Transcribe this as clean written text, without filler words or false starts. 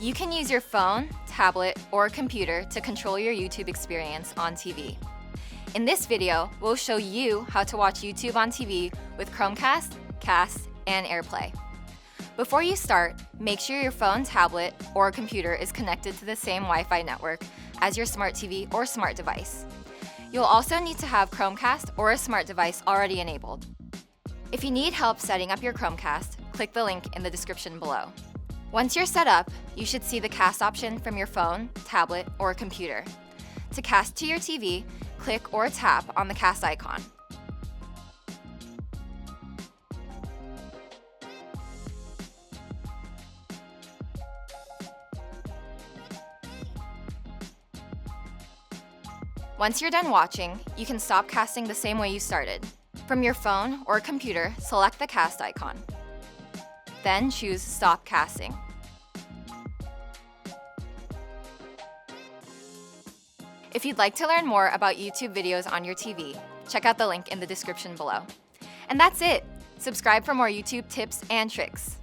You can use your phone, tablet, or computer to control your YouTube experience on TV. In this video, we'll show you how to watch YouTube on TV with Chromecast, Cast, and Airplay. Before you start, make sure your phone, tablet, or computer is connected to the same Wi-Fi network as your smart TV or smart device. You'll also need to have Chromecast or a smart device already enabled. If you need help setting up your Chromecast, click the link in the description below. Once you're set up, you should see the cast option from your phone, tablet, or computer. To cast to your TV, click or tap on the cast icon. Once you're done watching, you can stop casting the same way you started. From your phone or computer, select the cast icon. Then choose Stop Casting. If you'd like to learn more about YouTube videos on your TV, check out the link in the description below. And that's it! Subscribe for more YouTube tips and tricks.